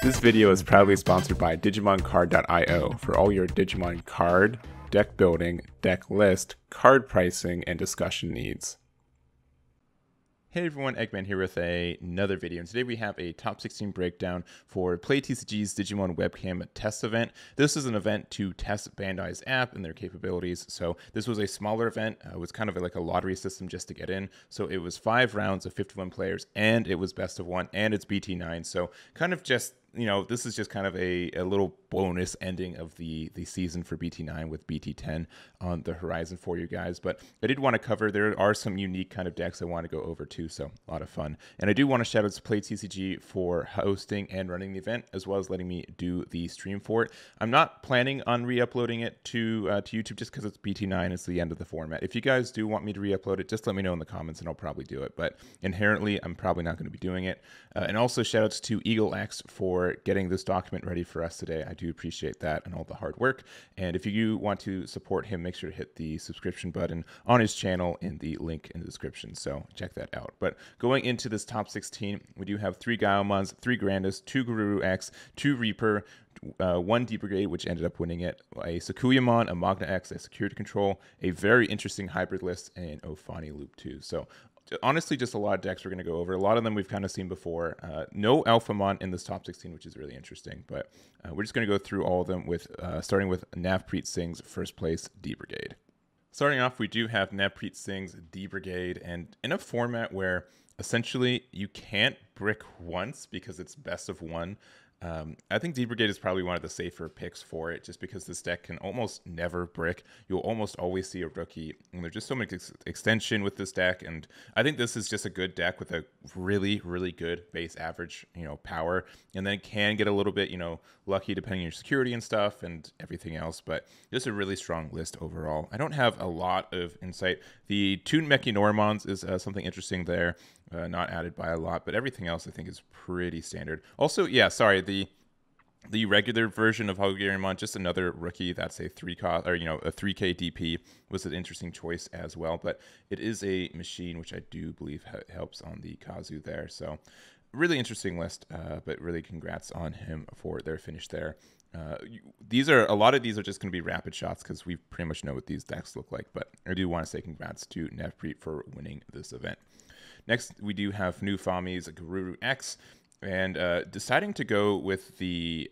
This video is proudly sponsored by DigimonCard.io for all your Digimon card, deck building, deck list, card pricing, and discussion needs. Hey everyone, Eggman here with another video, and today we have a top 16 breakdown for PlayTCG's Digimon Webcam test event. This is an event to test Bandai's app and their capabilities, so this was a smaller event. It was kind of like a lottery system just to get in, so it was 5 rounds of 51 players, and it was best of 1, and it's BT9, so kind of just, you know, this is just kind of a little bonus ending of the season for BT9 with BT10 on the horizon for you guys. But I did want to cover, there are some unique kind of decks I want to go over too, so a lot of fun. And I do want to shout out to PlayTCG for hosting and running the event, as well as letting me do the stream for it. I'm not planning on re-uploading it to YouTube just because it's BT9, it's the end of the format. If you guys do want me to re-upload it, just let me know in the comments and I'll probably do it. But inherently, I'm probably not going to be doing it. And also shout outs to EagleX for getting this document ready for us today. I do appreciate that and all the hard work. And if you want to support him, make sure to hit the subscription button on his channel in the link in the description. So check that out. But going into this top 16, we do have 3 Gaiomons, 3 Grandis, 2 GaruruX, 2 Reaper, 1 D-Brigade, which ended up winning it, a Sakuyamon, a Magna X, a Security Control, a very interesting hybrid list, and Ophani Loop 2. So honestly, just a lot of decks we're going to go over. A lot of them we've kind of seen before. No Alphamon in this top 16, which is really interesting. But we're just going to go through all of them, with starting with Navpreet Singh's first place D-Brigade. Starting off, we do have Navpreet Singh's D-Brigade, and in a format where essentially you can't brick once because it's best of 1. I think D-Brigade is probably one of the safer picks for it, just because this deck can almost never brick. You'll almost always see a rookie, and there's just so much extension with this deck, and I think this is just a good deck with a really, really good base average, power, and then it can get a little bit, lucky depending on your security and stuff and everything else, but just a really strong list overall. I don't have a lot of insight. The Toon Mechinormons is something interesting there. Not added by a lot, but everything else I think is pretty standard. Also, yeah, sorry, the regular version of Gaiomon, just another rookie that's a 3K, or a 3K DP, was an interesting choice as well. But it is a machine, which I do believe helps on the Kazu there. So really interesting list, but really congrats on him for their finish there. A lot of these are just going to be rapid shots because we pretty much know what these decks look like. But I do want to say congrats to Navpreet for winning this event. Next, we do have new Fahmi's GaruruX, and deciding to go with the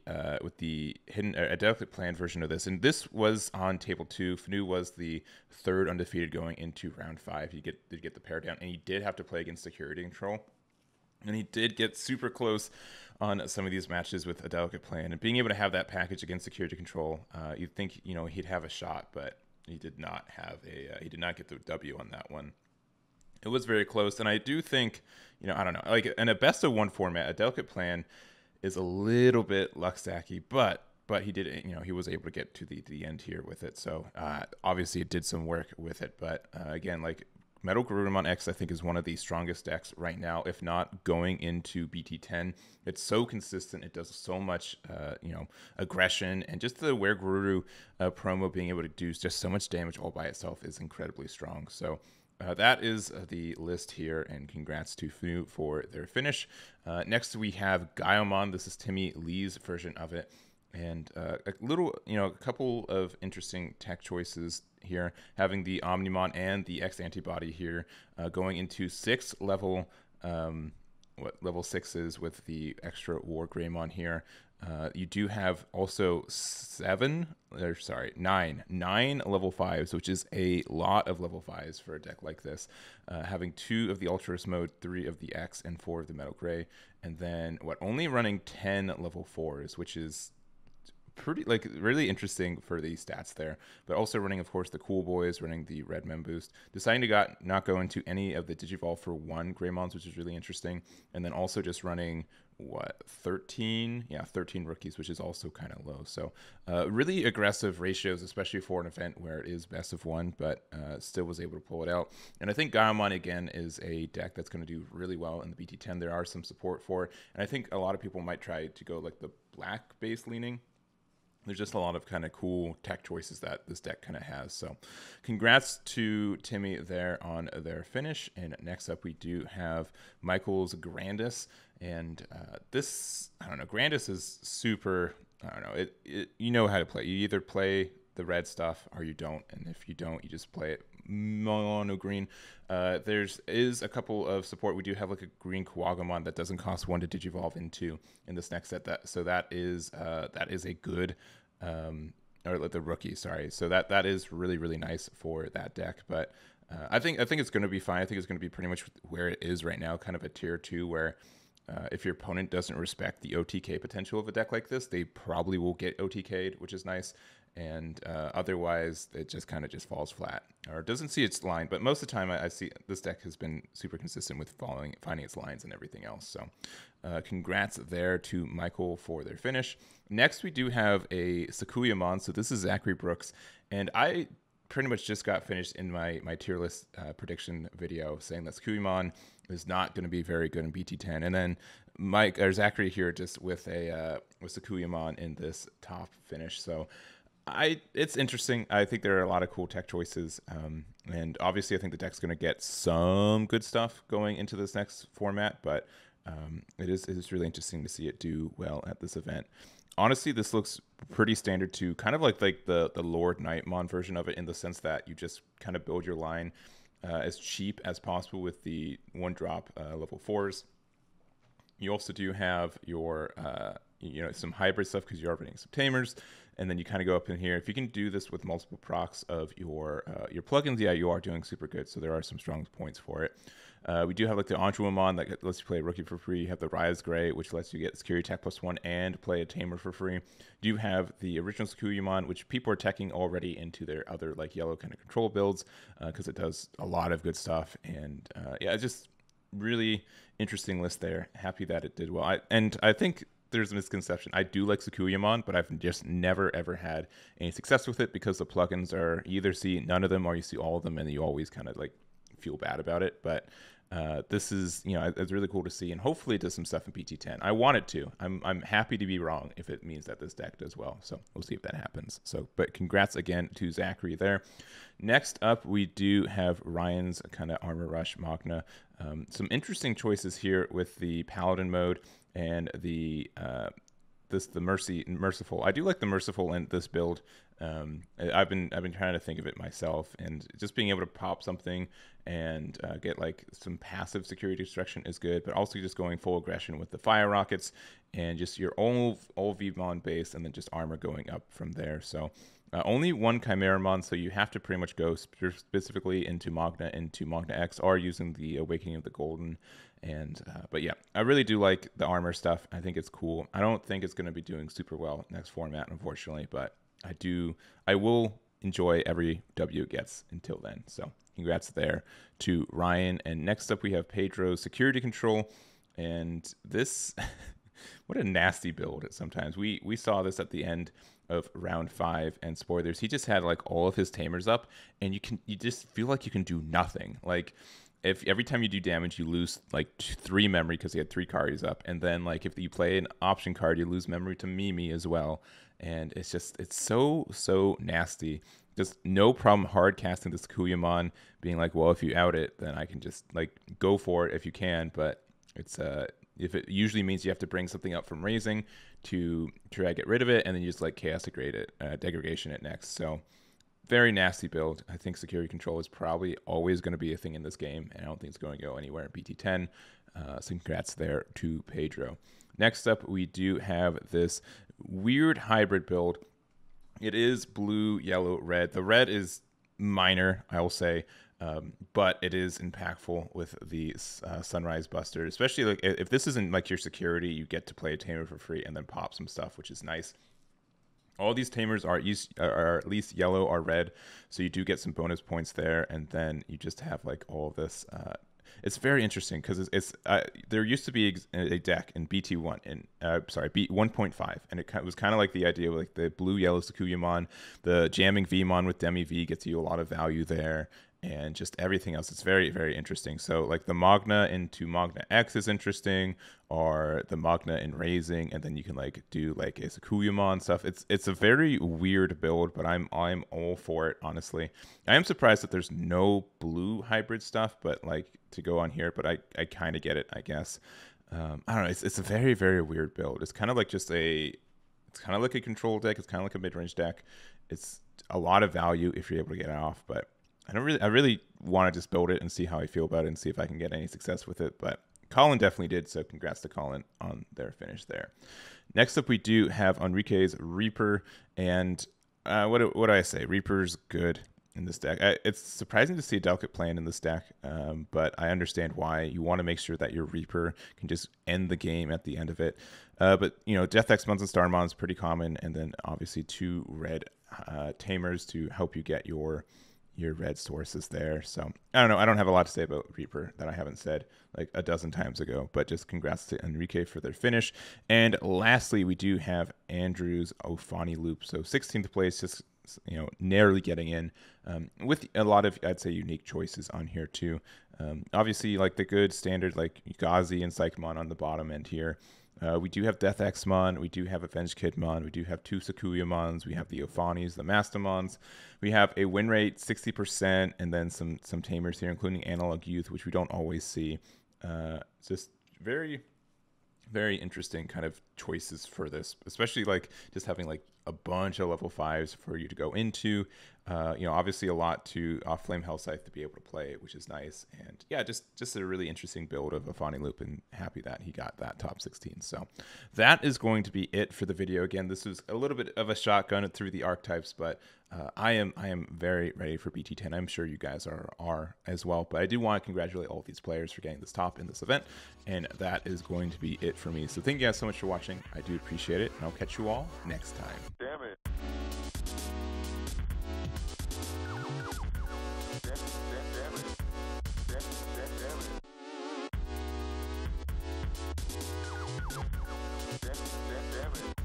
hidden delicate plan version of this. And this was on table 2. Fnu was the 3rd undefeated going into round 5. He did get the pair down, and he did have to play against Security Control. And he did get super close on some of these matches with a delicate plan. And being able to have that package against Security Control, you'd think he'd have a shot, but he did not have he did not get the W on that one. It was very close, and I do think, I don't know, like in a best of 1 format, a delicate plan is a little bit luck-stacky, but he did, he was able to get to the end here with it. So obviously it did some work with it, but again, like Metal Garurumon X, I think, is one of the strongest decks right now, if not going into BT10. It's so consistent. It does so much, aggression, and just the Where Garuru promo being able to do just so much damage all by itself is incredibly strong. So that is the list here, and congrats to Fnu for their finish. Next, we have Gaiomon. This is Timmy Lee's version of it, and a couple of interesting tech choices here, having the Omnimon and the X antibody here, going into 6 level, level 6s with the extra War Greymon here. You do have also 9 level 5s, which is a lot of level 5s for a deck like this. Having 2 of the Ultras mode, 3 of the X, and 4 of the Metal Gray. And then, only running 10 level 4s, which is pretty, really interesting for the stats there. But also running, of course, the Cool Boys, running the Red Mem boost. Deciding to not go into any of the Digivolve for 1 Greymons, which is really interesting. And then also just running 13 rookies, which is also kind of low. So really aggressive ratios, especially for an event where it is best of 1, but still was able to pull it out. And I think Gaiomon again is a deck that's going to do really well in the BT10. There are some support for it, and I think a lot of people might try to go like the black base leaning there's just a lot of kind of cool tech choices that this deck kind of has. So congrats to Timmy there on their finish. And next up, we do have Michael's Grandis. And this, I don't know, Grandis is super, I don't know, you know how to play. You either play the red stuff or you don't. And if you don't, you just play it mono green. There's a couple of support. We do have like a green Kawagomon that doesn't cost 1 to digivolve into in this next set. That is a good or the rookie, sorry. So that is really, really nice for that deck. But I think it's going to be fine. I think it's going to be pretty much where it is right now, kind of a tier 2 where if your opponent doesn't respect the OTK potential of a deck like this, they probably will get OTK'd, which is nice. And otherwise, it just kind of just falls flat or doesn't see its line. But most of the time, I see this deck has been super consistent with finding its lines and everything else. So congrats there to Michael for their finish. Next, we do have a Sakuyamon. So this is Zachary Brooks. And I pretty much just got finished in my tier list prediction video saying that Sakuyamon is not going to be very good in BT10. And then Zachary here just with Sakuyamon in this top finish. So it's interesting. I think there are a lot of cool tech choices, and obviously I think the deck's going to get some good stuff going into this next format, but it is really interesting to see it do well at this event. Honestly, this looks pretty standard to kind of like the Lord Nightmon version of it, in the sense that you just kind of build your line as cheap as possible with the 1-drop level 4s. You also do have your some hybrid stuff because you're already getting some tamers. And then you kind of go up in here. If you can do this with multiple procs of your plugins, yeah, you are doing super good. So there are some strong points for it. We do have like the Aandroidd that lets you play a rookie for free. You have the Rise Gray, which lets you get Security Tech +1 and play a tamer for free. You do have the original Sakuyamon, which people are teching already into their other like yellow kind of control builds because it does a lot of good stuff. And yeah, it's just really interesting list there. Happy that it did well. I think there's a misconception. I do like Sakuyamon, but I've just never ever had any success with it because the plugins are, you either see none of them or you see all of them, and you always kind of like feel bad about it. But this is, it's really cool to see, and hopefully it does some stuff in PT10. I want it to. I'm happy to be wrong if it means that this deck does well. So we'll see if that happens. So, but congrats again to Zachary there. Next up, we do have Ryan's kind of Armor Rush Magna. Some interesting choices here with the Paladin mode and the Merciful. I do like the Merciful in this build. I've been trying to think of it myself, and just being able to pop something and get like some passive security destruction is good, but also just going full aggression with the fire rockets and just your old Vmon base, and then just armor going up from there. So only one Chimeramon, so you have to pretty much go specifically into Magna X, or using the Awakening of the Golden. And but yeah, I really do like the armor stuff. I think it's cool. I don't think it's going to be doing super well next format, unfortunately, but I will enjoy every W it gets until then. So congrats there to Ryan. And next up we have Pedro Security Control, and this what a nasty build sometimes. We saw this at the end of round 5, and spoilers, he just had like all of his tamers up, and you just feel like you can do nothing. Like if every time you do damage, you lose like 3 memory because he had 3 cards up, and then like if you play an option card, you lose memory to Mimi as well. And it's so nasty. Just no problem hard casting this Sakuyamon, being like, well, if you out it, then I can just like go for it if you can. But it's if it usually means you have to bring something up from raising to try to get rid of it, and then you just like chaos degrade it, degradation it next. So very nasty build. I think security control is probably always going to be a thing in this game, and I don't think it's going to go anywhere in BT10. So congrats there to Pedro. Next up, we do have this weird hybrid build. It is blue, yellow, red. The red is minor, I will say, but it is impactful with the Sunrise Buster, especially like if this isn't like your security, you get to play a tamer for free and then pop some stuff, which is nice. All these tamers are at least yellow or red, so you do get some bonus points there, and then you just have like all this. It's very interesting because there used to be a deck in BT1 B1.5, and it was kind of like the idea of like the blue yellow Sakuyamon, the jamming Vmon with Demi V gets you a lot of value there, and just everything else. It's very, very interesting. So like the Magna into Magna X is interesting, or the Magna in Raising, and then you can like do like a Sakuyamon stuff. It's a very weird build, but I'm all for it, honestly. I am surprised that there's no blue hybrid stuff, but like to go on here, but I kind of get it, I guess. I don't know. It's a very, very weird build. It's kind of like it's kind of like a control deck. It's kind of like a mid-range deck. It's a lot of value if you're able to get it off, but I really want to just build it and see how I feel about it and see if I can get any success with it. But Collin definitely did, so congrats to Collin on their finish there. Next up, we do have Enrique's Reaper, and what do I say? Reaper's good in this deck. It's surprising to see a Delicate Plan in this deck, but I understand why. You want to make sure that your Reaper can just end the game at the end of it. But, you know, Death X Mons and Star Mons pretty common, and then obviously 2 red Tamers to help you get your red sources there. So I don't know. I don't have a lot to say about Reaper that I haven't said like a dozen times ago, but just congrats to Enrique for their finish. And lastly, we do have Andrew's Ophani loop. So 16th place, just, you know, narrowly getting in with a lot of, I'd say, unique choices on here too. Obviously, like the good standard, like Gazi and Psychmon on the bottom end here. We do have Death X-Mon, we do have Avenged Kidmon, we do have 2 Sakuyamons, we have the Ophanis, the Mastamons, we have a win rate 60%, and then some tamers here, including Analog Youth, which we don't always see. It's just very, very interesting kind of choices for this, especially like just having like a bunch of level 5s for you to go into. You know, obviously a lot to Flame Hellscythe to be able to play, which is nice. And yeah, just a really interesting build of Ophani Loop, and happy that he got that top 16. So that is going to be it for the video. Again, this was a little bit of a shotgun through the archetypes, but I am very ready for BT10. I'm sure you guys are as well. But I do want to congratulate all of these players for getting this top in this event, and that is going to be it for me. So thank you guys so much for watching. I do appreciate it, and I'll catch you all next time. Damn it. Damn it.